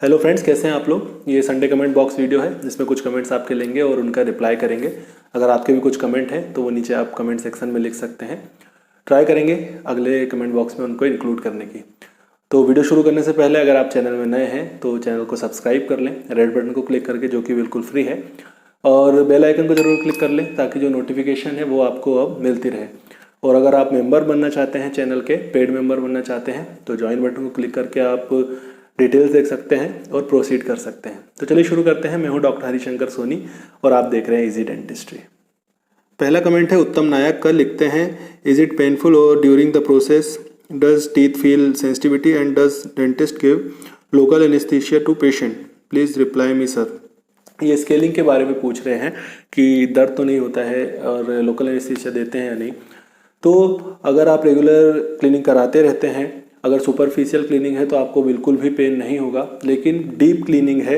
Hello friends, कैसे हैं आप लोग। ये संडे कमेंट बॉक्स वीडियो है जिसमें कुछ कमेंट्स आपके लेंगे और उनका रिप्लाई करेंगे। अगर आपके भी कुछ कमेंट हैं तो वो नीचे आप कमेंट सेक्शन में लिख सकते हैं। ट्राई करेंगे अगले कमेंट बॉक्स में उनको इंक्लूड करने की। तो वीडियो शुरू करने से पहले अगर आप चैनल में नए हैं तो चैनल को सब्सक्राइब कर लें, रेड बटन को क्लिक करके, जो कि बिल्कुल फ्री है, और बेल आइकन को ज़रूर क्लिक कर लें ताकि जो नोटिफिकेशन है वो आपको अब मिलती रहे। और अगर आप मेंबर बनना चाहते हैं, चैनल के पेड मेंबर बनना चाहते हैं, तो ज्वाइन बटन को क्लिक करके आप डिटेल्स देख सकते हैं और प्रोसीड कर सकते हैं। तो चलिए शुरू करते हैं। मैं हूं डॉक्टर हरिशंकर सोनी और आप देख रहे हैं इजी डेंटिस्ट्री। पहला कमेंट है उत्तम नायक का, लिखते हैं इज इट पेनफुल और during the process does teeth feel sensitivity and does dentist give local anaesthesia to patient, please reply me sir. ये स्केलिंग के बारे में पूछ रहे हैं कि दर्द तो नहीं होता है और लोकल एनेस्थीसिया देते हैं या नहीं। तो अगर आप रेगुलर क्लीनिंग कराते रहते हैं, अगर सुपरफिशियल क्लीनिंग है तो आपको बिल्कुल भी पेन नहीं होगा, लेकिन डीप क्लीनिंग है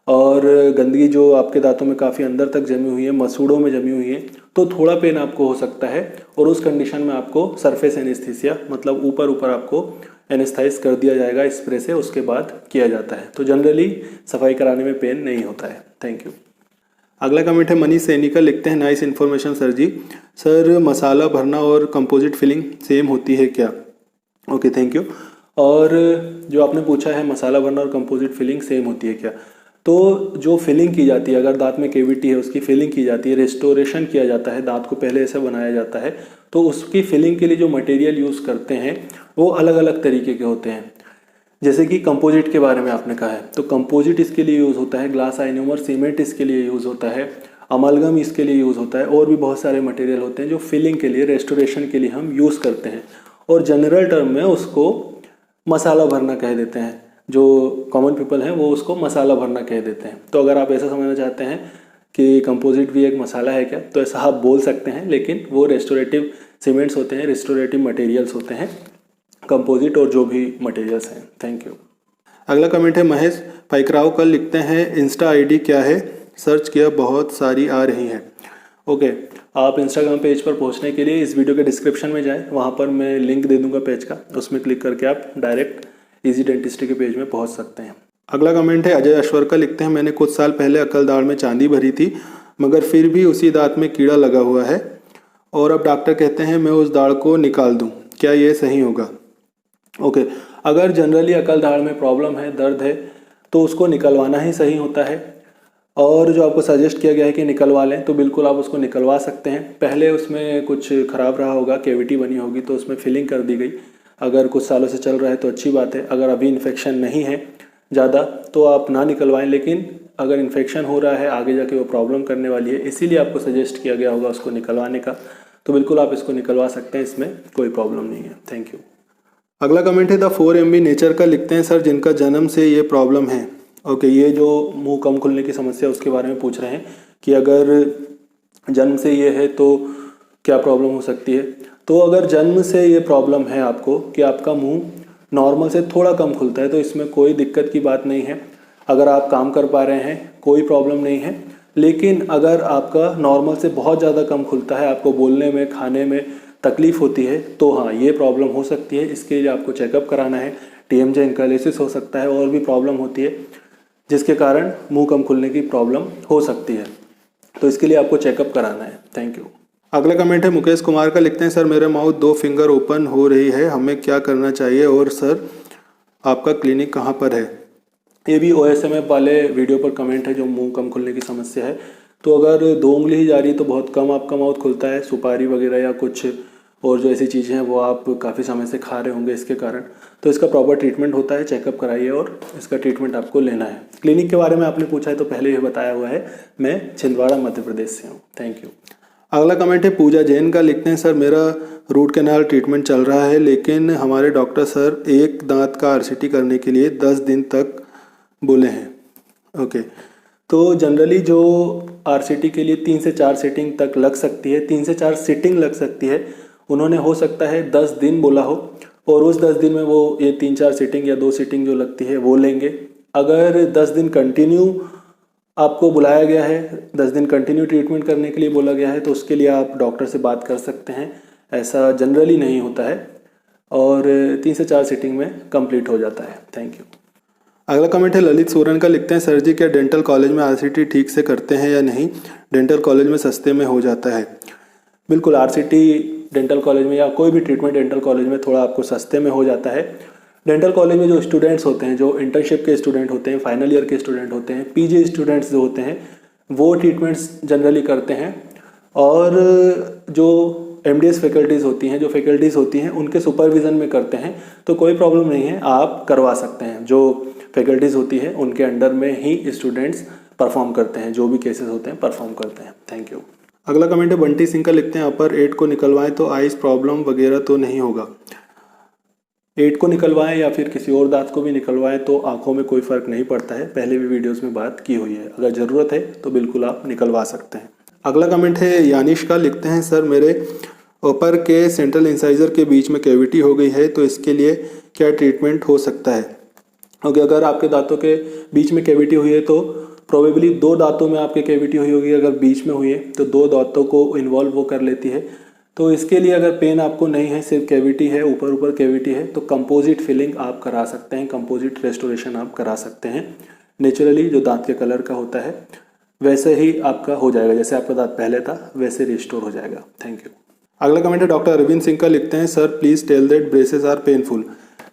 और गंदगी जो आपके दांतों में काफ़ी अंदर तक जमी हुई है, मसूड़ों में जमी हुई है, तो थोड़ा पेन आपको हो सकता है। और उस कंडीशन में आपको सरफेस एनेस्थीसिया, मतलब ऊपर ऊपर आपको एनेस्थाइज कर दिया जाएगा स्प्रे से, उसके बाद किया जाता है। तो जनरली सफाई कराने में पेन नहीं होता है। Thank you. अगला कमेंट है मनीष सैनी का, लिखते हैं नाइस इन्फॉर्मेशन सर जी। सर मसाला भरना और कंपोजिट फिलिंग सेम होती है क्या? Okay, thank you. और जो आपने पूछा है मसाला भरना और कंपोजिट फिलिंग सेम होती है क्या, तो जो फिलिंग की जाती है, अगर दांत में केविटी है उसकी फिलिंग की जाती है, रेस्टोरेशन किया जाता है, दांत को पहले ऐसे बनाया जाता है, तो उसकी फिलिंग के लिए जो मटेरियल यूज़ करते हैं वो अलग अलग तरीके के होते हैं। जैसे कि कंपोजिट के बारे में आपने कहा है, तो कंपोजिट इसके लिए यूज़ होता है, ग्लास आइनोमर सीमेंट इसके लिए यूज़ होता है, अमलगम इसके लिए यूज़ होता है, और भी बहुत सारे मटेरियल होते हैं जो फिलिंग के लिए, रेस्टोरेशन के लिए हम यूज़ करते हैं। और जनरल टर्म में उसको मसाला भरना कह देते हैं। जो कॉमन पीपल हैं वो उसको मसाला भरना कह देते हैं। तो अगर आप ऐसा समझना चाहते हैं कि कंपोजिट भी एक मसाला है क्या, तो ऐसा आप बोल सकते हैं, लेकिन वो रेस्टोरेटिव सीमेंट्स होते हैं, रेस्टोरेटिव मटेरियल्स होते हैं कंपोजिट और जो भी मटेरियल्स हैं। Thank you. अगला कमेंट है महेश पाइकराव का, लिखते हैं इंस्टा आईडी क्या है? सर्च किया बहुत सारी आ रही हैं। ओके, आप इंस्टाग्राम पेज पर पहुंचने के लिए इस वीडियो के डिस्क्रिप्शन में जाएं, वहां पर मैं लिंक दे दूंगा पेज का, उसमें क्लिक करके आप डायरेक्ट इजी डेंटिस्ट्री के पेज में पहुंच सकते हैं। अगला कमेंट है अजय अश्वर का, लिखते हैं मैंने कुछ साल पहले अक्ल दाढ़ में चांदी भरी थी, मगर फिर भी उसी दांत में कीड़ा लगा हुआ है और अब डॉक्टर कहते हैं मैं उस दाढ़ को निकाल दूं, क्या ये सही होगा? ओके, अगर जनरली अकल दाढ़ में प्रॉब्लम है, दर्द है, तो उसको निकलवाना ही सही होता है। और जो आपको सजेस्ट किया गया है कि निकलवा लें, तो बिल्कुल आप उसको निकलवा सकते हैं। पहले उसमें कुछ ख़राब रहा होगा, कैविटी बनी होगी, तो उसमें फिलिंग कर दी गई। अगर कुछ सालों से चल रहा है तो अच्छी बात है। अगर अभी इन्फेक्शन नहीं है ज़्यादा तो आप ना निकलवाएं, लेकिन अगर इन्फेक्शन हो रहा है, आगे जाके वो प्रॉब्लम करने वाली है, इसीलिए आपको सजेस्ट किया गया होगा उसको निकलवाने का, तो बिल्कुल आप इसको निकलवा सकते हैं, इसमें कोई प्रॉब्लम नहीं है। Thank you. अगला कमेंट है द 4MB नेचर का, लिखते हैं सर जिनका जन्म से ये प्रॉब्लम है। ओके, ये जो मुंह कम खुलने की समस्या उसके बारे में पूछ रहे हैं कि अगर जन्म से ये है तो क्या प्रॉब्लम हो सकती है। तो अगर जन्म से ये प्रॉब्लम है आपको कि आपका मुंह नॉर्मल से थोड़ा कम खुलता है, तो इसमें कोई दिक्कत की बात नहीं है। अगर आप काम कर पा रहे हैं कोई प्रॉब्लम नहीं है। लेकिन अगर आपका नॉर्मल से बहुत ज़्यादा कम खुलता है, आपको बोलने में, खाने में तकलीफ़ होती है, तो हाँ, ये प्रॉब्लम हो सकती है। इसके लिए आपको चेकअप कराना है, TMJ एनकाइलिसिस हो सकता है, और भी प्रॉब्लम होती है जिसके कारण मुंह कम खुलने की प्रॉब्लम हो सकती है, तो इसके लिए आपको चेकअप कराना है। Thank you. अगला कमेंट है मुकेश कुमार का, लिखते हैं सर मेरे माउथ 2 फिंगर ओपन हो रही है, हमें क्या करना चाहिए और सर आपका क्लिनिक कहाँ पर है? ये भी OSMF वाले वीडियो पर कमेंट है, जो मुंह कम खुलने की समस्या है। तो अगर 2 उंगली ही जा रही है तो बहुत कम आपका माउथ खुलता है, सुपारी वगैरह या कुछ और जो ऐसी चीज़ें हैं वो आप काफ़ी समय से खा रहे होंगे इसके कारण, तो इसका प्रॉपर ट्रीटमेंट होता है। चेकअप कराइए और इसका ट्रीटमेंट आपको लेना है। क्लिनिक के बारे में आपने पूछा है तो पहले ही बताया हुआ है, मैं छिंदवाड़ा मध्य प्रदेश से हूँ। Thank you. अगला कमेंट है पूजा जैन का, लिखते हैं सर मेरा रूट कैनाल ट्रीटमेंट चल रहा है, लेकिन हमारे डॉक्टर सर एक दांत का RCT करने के लिए 10 दिन तक बोले हैं। ओके, तो जनरली जो RCT के लिए 3 से 4 सीटिंग तक लग सकती है, 3 से 4 सीटिंग लग सकती है। उन्होंने हो सकता है 10 दिन बोला हो और उस 10 दिन में वो ये 3-4 सीटिंग या 2 सीटिंग जो लगती है वो लेंगे। अगर 10 दिन कंटिन्यू आपको बुलाया गया है, 10 दिन कंटिन्यू ट्रीटमेंट करने के लिए बोला गया है, तो उसके लिए आप डॉक्टर से बात कर सकते हैं। ऐसा जनरली नहीं होता है और 3 से 4 सीटिंग में कंप्लीट हो जाता है। Thank you. अगला कमेंट है ललित सोरन का, लिखते हैं सर जी क्या डेंटल कॉलेज में आरसीटी ठीक से करते हैं या नहीं, डेंटल कॉलेज में सस्ते में हो जाता है। बिल्कुल, आरसीटी डेंटल कॉलेज में या कोई भी ट्रीटमेंट डेंटल कॉलेज में थोड़ा आपको सस्ते में हो जाता है। डेंटल कॉलेज में जो स्टूडेंट्स होते हैं, जो इंटर्नशिप के स्टूडेंट होते हैं, फाइनल ईयर के स्टूडेंट होते हैं, पीजी स्टूडेंट्स जो होते हैं, वो ट्रीटमेंट्स जनरली करते हैं। और जो एमडीएस फैकल्टीज़ होती हैं, जो फैकल्टीज़ होती हैं, उनके सुपरविज़न में करते हैं, तो कोई प्रॉब्लम नहीं है, आप करवा सकते हैं। जो फैकल्टीज़ होती है उनके अंडर में ही स्टूडेंट्स परफॉर्म करते हैं, जो भी केसेस होते हैं परफॉर्म करते हैं। Thank you. अगला कमेंट है बंटी सिंह का, लिखते हैं अपर 8 को निकलवाएं तो आइस प्रॉब्लम वगैरह तो नहीं होगा। 8 को निकलवाएं या फिर किसी और दांत को भी निकलवाएं तो आंखों में कोई फ़र्क नहीं पड़ता है, पहले भी वीडियोस में बात की हुई है। अगर ज़रूरत है तो बिल्कुल आप निकलवा सकते हैं। अगला कमेंट है यानिश का, लिखते हैं सर मेरे ऊपर के सेंट्रल इंसाइजर के बीच में कैविटी हो गई है तो इसके लिए क्या ट्रीटमेंट हो सकता है। ओके, अगर आपके दांतों के बीच में कैविटी हुई है तो प्रोबेबली 2 दांतों में आपके कैविटी हुई होगी। अगर बीच में हुई है तो 2 दांतों को इन्वॉल्व वो कर लेती है। तो इसके लिए अगर पेन आपको नहीं है, सिर्फ कैविटी है, ऊपर कैविटी है, तो कंपोजिट फिलिंग आप करा सकते हैं, कंपोजिट रेस्टोरेशन आप करा सकते हैं। नेचुरली जो दांत के कलर का होता है वैसे ही आपका हो जाएगा, जैसे आपका दांत पहले था वैसे रिस्टोर हो जाएगा। Thank you. अगला कमेंट है डॉक्टर अरविंद सिंह का, लिखते हैं sir please tell that braces are painful.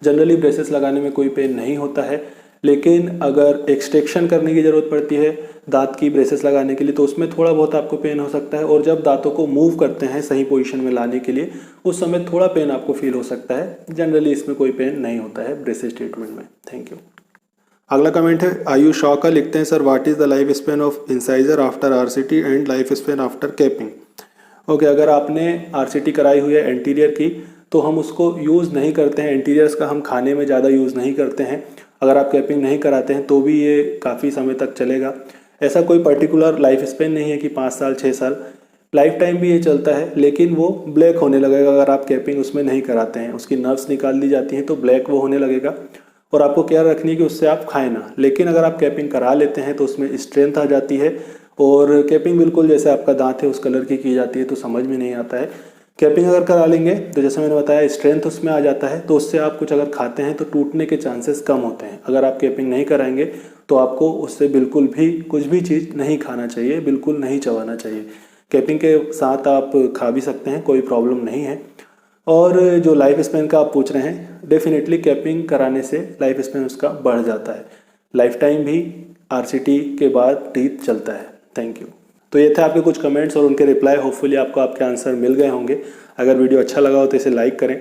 Generally braces लगाने में कोई पेन नहीं होता है, लेकिन अगर एक्सट्रैक्शन करने की ज़रूरत पड़ती है दांत की ब्रेसेस लगाने के लिए तो उसमें थोड़ा बहुत आपको पेन हो सकता है। और जब दांतों को मूव करते हैं सही पोजीशन में लाने के लिए उस समय थोड़ा पेन आपको फील हो सकता है। जनरली इसमें कोई पेन नहीं होता है ब्रेसेस ट्रीटमेंट में। Thank you. अगला कमेंट है आयुष शॉ का, लिखते हैं sir what is the life span of incisor after RCT and life span after capping. Okay, अगर आपने आरसीटी कराई हुई है एंटीरियर की तो हम उसको यूज़ नहीं करते हैं, एंटीरियर्स का हम खाने में ज़्यादा यूज़ नहीं करते हैं। अगर आप कैपिंग नहीं कराते हैं तो भी ये काफ़ी समय तक चलेगा। ऐसा कोई पर्टिकुलर लाइफ स्पेन नहीं है कि 5 साल 6 साल, लाइफ टाइम भी ये चलता है, लेकिन वो ब्लैक होने लगेगा अगर आप कैपिंग उसमें नहीं कराते हैं। उसकी नर्व्स निकाल दी जाती हैं तो ब्लैक वो होने लगेगा और आपको केयर रखनी है कि उससे आप खाएं ना। लेकिन अगर आप कैपिंग करा लेते हैं तो उसमें स्ट्रेंथ आ जाती है और कैपिंग बिल्कुल जैसे आपका दांत है उस कलर की जाती है तो समझ में नहीं आता है। कैपिंग अगर करा लेंगे तो जैसे मैंने बताया स्ट्रेंथ उसमें आ जाता है, तो उससे आप कुछ अगर खाते हैं तो टूटने के चांसेस कम होते हैं। अगर आप कैपिंग नहीं कराएंगे तो आपको उससे बिल्कुल भी कुछ भी चीज़ नहीं खाना चाहिए, बिल्कुल नहीं चबाना चाहिए। कैपिंग के साथ आप खा भी सकते हैं, कोई प्रॉब्लम नहीं है। और जो लाइफ स्पेन का आप पूछ रहे हैं, डेफिनेटली कैपिंग कराने से लाइफ स्पेन उसका बढ़ जाता है। लाइफ टाइम भी आरसीटी के बाद टीथ चलता है। Thank you. तो ये थे आपके कुछ कमेंट्स और उनके रिप्लाई। होपफुली आपको आपके आंसर मिल गए होंगे। अगर वीडियो अच्छा लगा हो तो इसे लाइक करें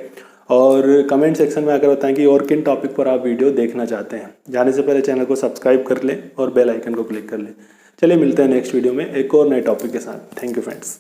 और कमेंट सेक्शन में आकर बताएं कि और किन टॉपिक पर आप वीडियो देखना चाहते हैं। जाने से पहले चैनल को सब्सक्राइब कर लें और बेल आइकन को क्लिक कर लें। चलिए मिलते हैं नेक्स्ट वीडियो में एक और नए टॉपिक के साथ। Thank you friends.